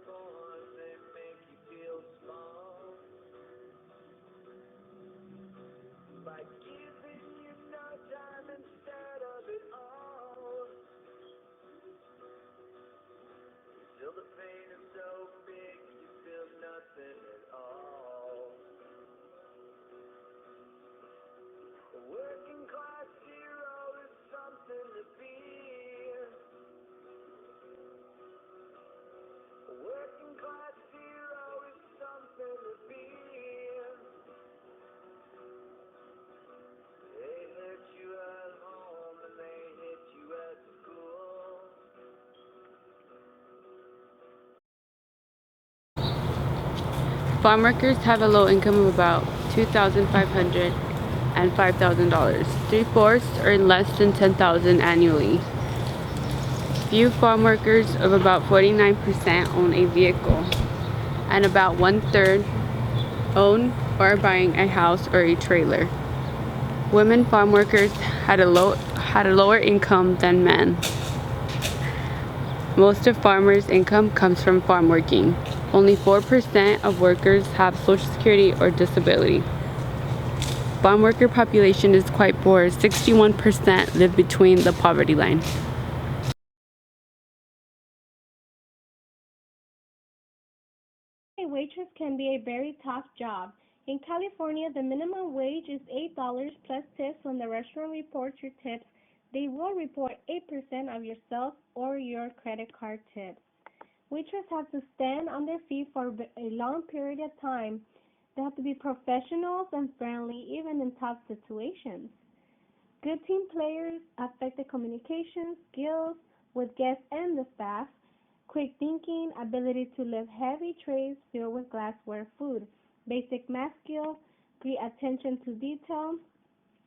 more, they make you feel small. By giving you no time instead of it all. Till the pain is so big you feel nothing at all. A working class hero is something to be. A working class hero is something to be. They hit you at home and they hit you at school. Farm workers have a low income of about $2,500 and $5,000. Three-fourths earn less than $10,000 annually. Few farm workers of about 49% own a vehicle, and about one-third own or are buying a house or a trailer. Women farm workers had a lower income than men. Most of farmers' income comes from farm working. Only 4% of workers have Social Security or disability. Farm worker population is quite poor. 61% live between the poverty line. A waitress can be a very tough job. In California, the minimum wage is $8 plus tips. When the restaurant reports your tips, they will report 8% of your sales or your credit card tips. Waitresses have to stand on their feet for a long period of time. They have to be professionals and friendly even in tough situations. Good team players, effective communication skills with guests and the staff, quick thinking, ability to lift heavy trays filled with glassware food, basic math skills, great attention to detail,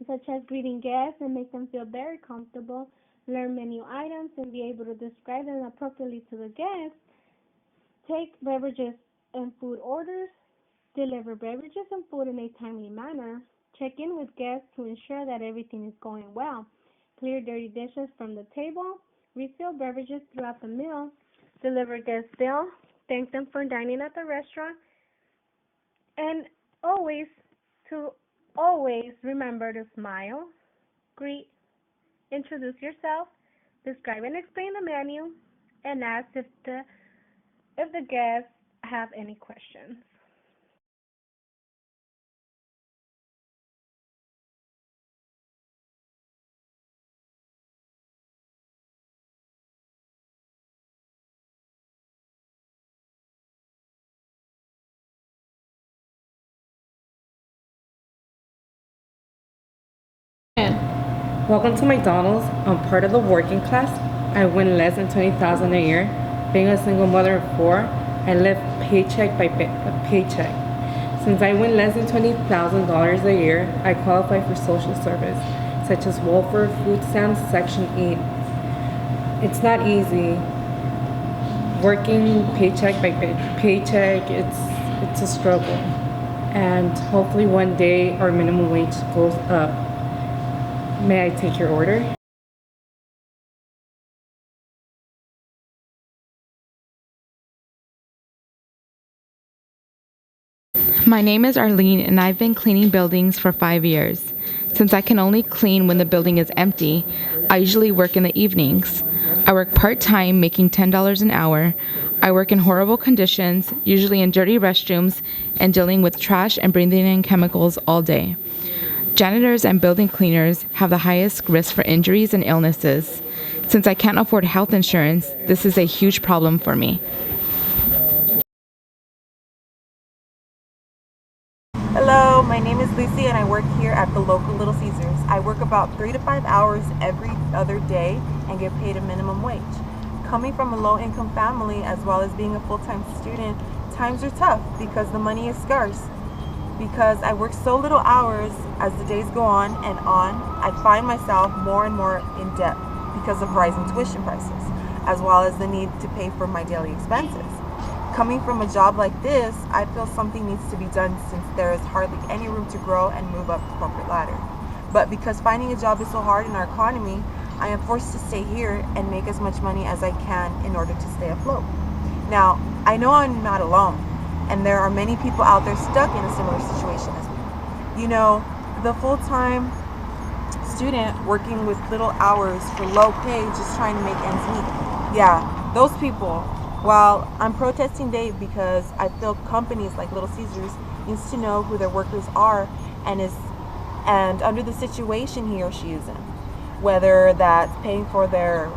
such as greeting guests and make them feel very comfortable, learn menu items and be able to describe them appropriately to the guests, take beverages and food orders, deliver beverages and food in a timely manner, check in with guests to ensure that everything is going well, clear dirty dishes from the table, refill beverages throughout the meal, deliver guest bill, thank them for dining at the restaurant, and always remember to smile, greet, introduce yourself, describe and explain the menu, and ask if the guests have any questions. Welcome to McDonald's. I'm part of the working class. I win less than $20,000 a year. Being a single mother of four, I live paycheck by paycheck. Since I win less than $20,000 a year, I qualify for social service, such as welfare, food stamps, Section 8. It's not easy. Working paycheck by paycheck, it's a struggle. And hopefully one day our minimum wage goes up. May I take your order? My name is Arlene and I've been cleaning buildings for 5 years. Since I can only clean when the building is empty, I usually work in the evenings. I work part-time, making $10 an hour. I work in horrible conditions, usually in dirty restrooms, and dealing with trash and breathing in chemicals all day. Janitors and building cleaners have the highest risk for injuries and illnesses. Since I can't afford health insurance, this is a huge problem for me. Hello, my name is Lucy and I work here at the local Little Caesars. I work about 3 to 5 hours every other day and get paid a minimum wage. Coming from a low-income family as well as being a full-time student, times are tough because the money is scarce. Because I work so little hours, as the days go on, I find myself more and more in debt because of rising tuition prices, as well as the need to pay for my daily expenses. Coming from a job like this, I feel something needs to be done since there is hardly any room to grow and move up the corporate ladder. But because finding a job is so hard in our economy, I am forced to stay here and make as much money as I can in order to stay afloat. Now, I know I'm not alone, and there are many people out there stuck in a similar situation as me. You know, the full-time student working with little hours for low pay, just trying to make ends meet. Yeah, those people. While I'm protesting Dave because I feel companies like Little Caesars needs to know who their workers are and under the situation he or she is in, whether that's paying for their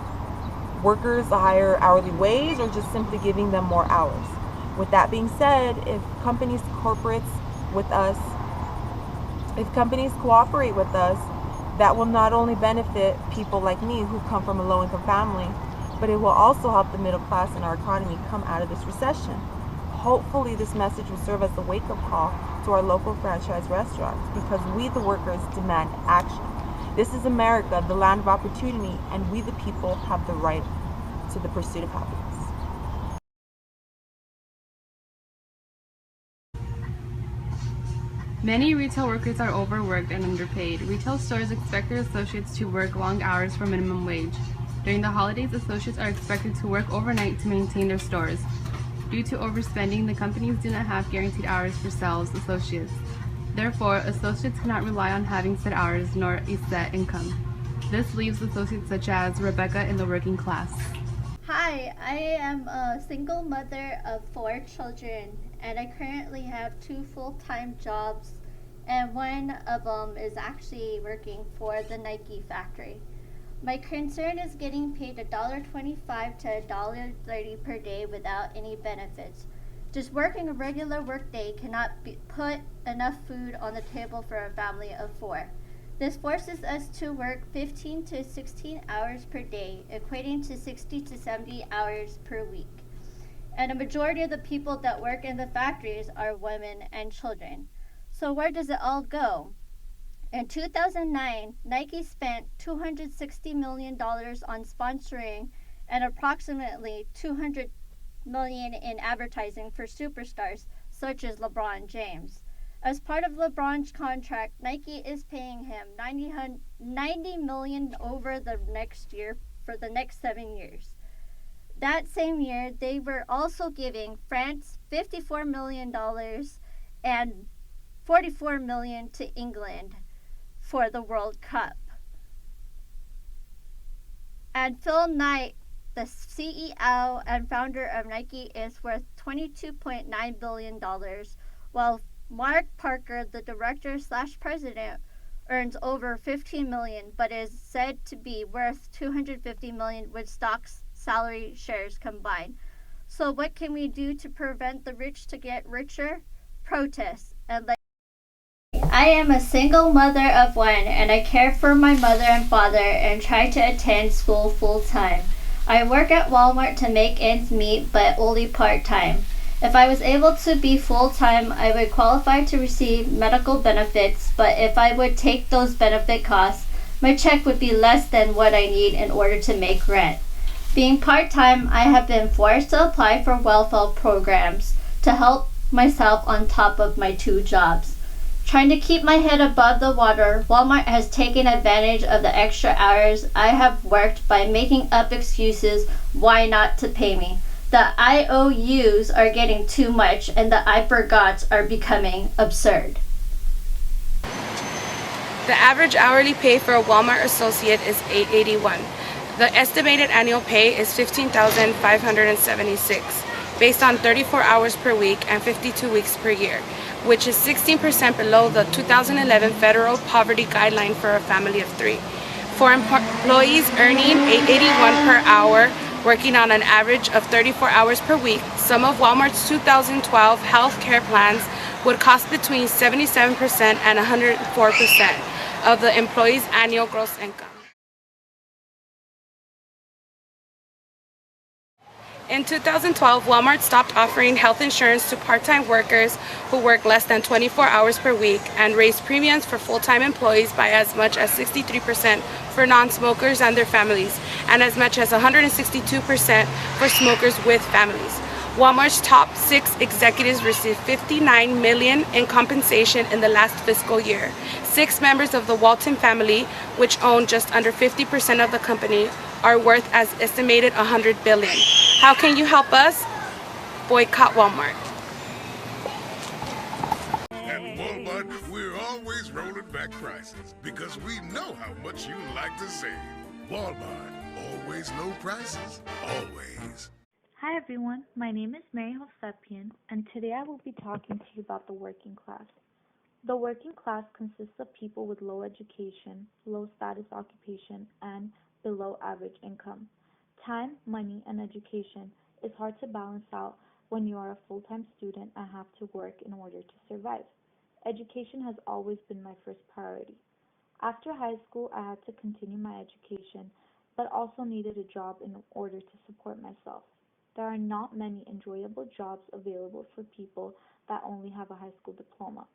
workers a higher hourly wage or just simply giving them more hours. With that being said, if companies cooperate with us, that will not only benefit people like me who come from a low-income family, but it will also help the middle class in our economy come out of this recession. Hopefully this message will serve as a wake-up call to our local franchise restaurants, because we the workers demand action. This is America, the land of opportunity, and we the people have the right to the pursuit of happiness. Many retail workers are overworked and underpaid. Retail stores expect their associates to work long hours for minimum wage. During the holidays, associates are expected to work overnight to maintain their stores. Due to overspending, the companies do not have guaranteed hours for sales associates. Therefore, associates cannot rely on having set hours nor a set income. This leaves associates such as Rebecca in the working class. Hi, I am a single mother of 4 children, and I currently have 2 full-time jobs, and one of them is actually working for the Nike factory. My concern is getting paid $1.25 to $1.30 per day without any benefits. Just working a regular workday cannot put enough food on the table for a family of 4. This forces us to work 15 to 16 hours per day, equating to 60 to 70 hours per week. And a majority of the people that work in the factories are women and children. So where does it all go? In 2009, Nike spent $260 million on sponsoring and approximately $200 million in advertising for superstars such as LeBron James. As part of LeBron's contract, Nike is paying him $90 million over the next year for the next 7 years. That same year, they were also giving France $54 million and $44 million to England for the World Cup. And Phil Knight, the CEO and founder of Nike, is worth $22.9 billion, while Mark Parker, the director/president, earns over $15 million, but is said to be worth $250 million with stocks, salary, shares combined. So what can we do to prevent the rich to get richer? Protest. I am a single mother of 1, and I care for my mother and father and try to attend school full time. I work at Walmart to make ends meet, but only part-time. If I was able to be full-time, I would qualify to receive medical benefits, but if I would take those benefit costs, my check would be less than what I need in order to make rent. Being part-time, I have been forced to apply for welfare programs to help myself on top of my 2 jobs. Trying to keep my head above the water, Walmart has taken advantage of the extra hours I have worked by making up excuses why not to pay me. The IOUs are getting too much, and the I forgots are becoming absurd. The average hourly pay for a Walmart associate is $8.81. The estimated annual pay is $15,576, based on 34 hours per week and 52 weeks per year, which is 16% below the 2011 federal poverty guideline for a family of 3. For employees earning $8.81 per hour, working on an average of 34 hours per week, some of Walmart's 2012 health care plans would cost between 77% and 104% of the employee's annual gross income. In 2012, Walmart stopped offering health insurance to part-time workers who work less than 24 hours per week and raised premiums for full-time employees by as much as 63% for non-smokers and their families, and as much as 162% for smokers with families. Walmart's top 6 executives received $59 million in compensation in the last fiscal year. 6 members of the Walton family, which own just under 50% of the company, are worth as estimated $100 billion. How can you help us? boycott Walmart. At Walmart, we're always rolling back prices because we know how much you like to save. Walmart, always low prices, always. Hi everyone, my name is Mary Hosepian, and today I will be talking to you about the working class. The working class consists of people with low education, low status occupation, and below average income. Time, money, and education is hard to balance out when you are a full-time student and have to work in order to survive. Education has always been my first priority. After high school, I had to continue my education, but also needed a job in order to support myself. There are not many enjoyable jobs available for people that only have a high school diploma.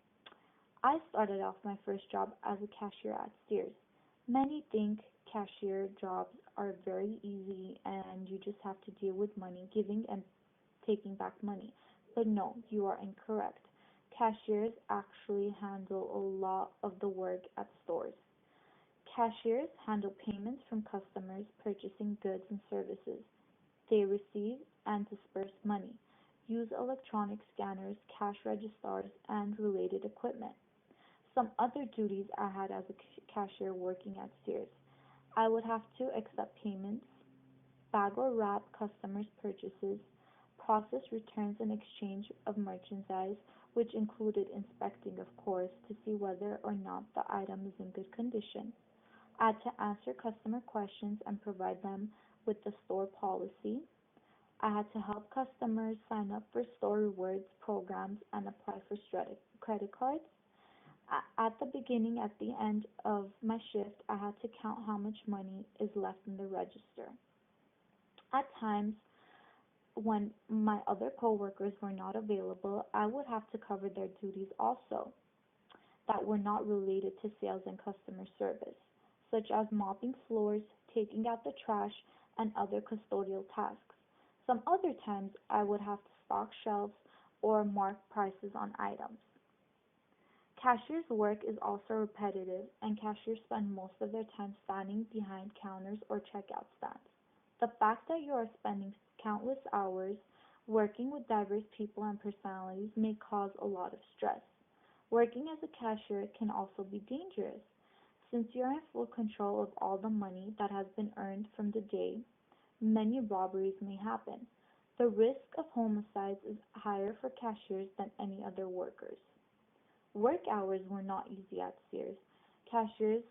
I started off my first job as a cashier at Sears. Many think cashier jobs are very easy and you just have to deal with money, giving and taking back money. But no, you are incorrect. Cashiers actually handle a lot of the work at stores. Cashiers handle payments from customers purchasing goods and services. They receive and disperse money, use electronic scanners, cash registers, and related equipment. Some other duties I had as a cashier working at Sears. I would have to accept payments, bag or wrap customers' purchases, process returns and exchange of merchandise, which included inspecting, of course, to see whether or not the item is in good condition. I had to answer customer questions and provide them with the store policy. I had to help customers sign up for store rewards programs and apply for credit cards. At the beginning, at the end of my shift, I had to count how much money is left in the register. At times, when my other coworkers were not available, I would have to cover their duties also that were not related to sales and customer service, such as mopping floors, taking out the trash, and other custodial tasks. Some other times, I would have to stock shelves or mark prices on items. Cashiers' work is also repetitive, and cashiers spend most of their time standing behind counters or checkout stands. The fact that you are spending countless hours working with diverse people and personalities may cause a lot of stress. Working as a cashier can also be dangerous, since you are in full control of all the money that has been earned from the day. Many robberies may happen. The risk of homicides is higher for cashiers than any other workers. Work hours were not easy at Sears. Cashiers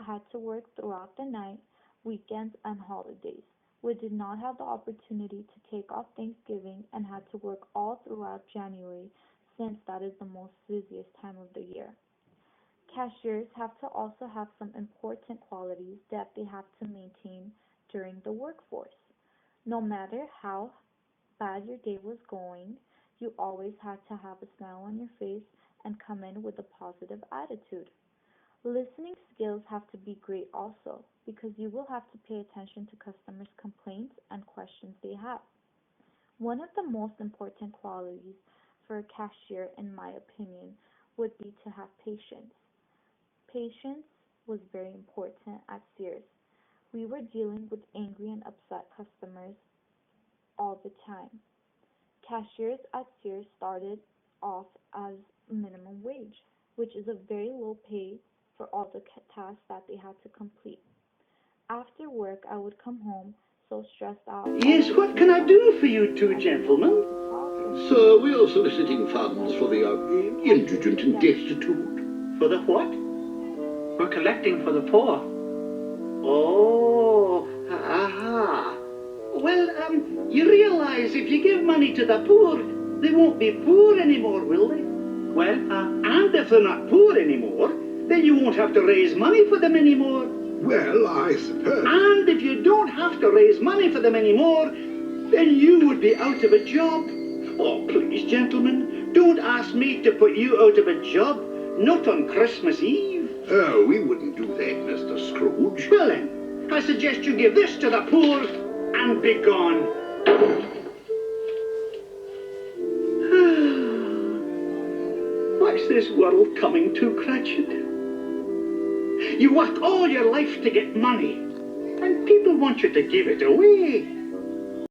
had to work throughout the night, weekends, and holidays. We did not have the opportunity to take off Thanksgiving and had to work all throughout January, since that is the most busiest time of the year. Cashiers have to also have some important qualities that they have to maintain during the workforce. No matter how bad your day was going, you always had to have a smile on your face and come in with a positive attitude. Listening skills have to be great also, because you will have to pay attention to customers' complaints and questions they have. One of the most important qualities for a cashier, in my opinion, would be to have patience. Patience was very important at Sears. We were dealing with angry and upset customers all the time. Cashiers at Sears started off as minimum wage, which is a very low pay for all the tasks that they had to complete. After work, I would come home so stressed out. Yes, what can I do for you two gentlemen? Sir, we are soliciting funds for the indigent and destitute. For the what? We're collecting for the poor. Oh, aha. Well, you realize if you give money to the poor, they won't be poor anymore, will they? Well, and if they're not poor anymore, then you won't have to raise money for them anymore. Well, I suppose. And if you don't have to raise money for them anymore, then you would be out of a job. Oh, please, gentlemen, don't ask me to put you out of a job, not on Christmas Eve. Oh, we wouldn't do that, Mr. Scrooge. Well then, I suggest you give this to the poor and be gone. What's this world coming to, Cratchit? You work all your life to get money, and people want you to give it away.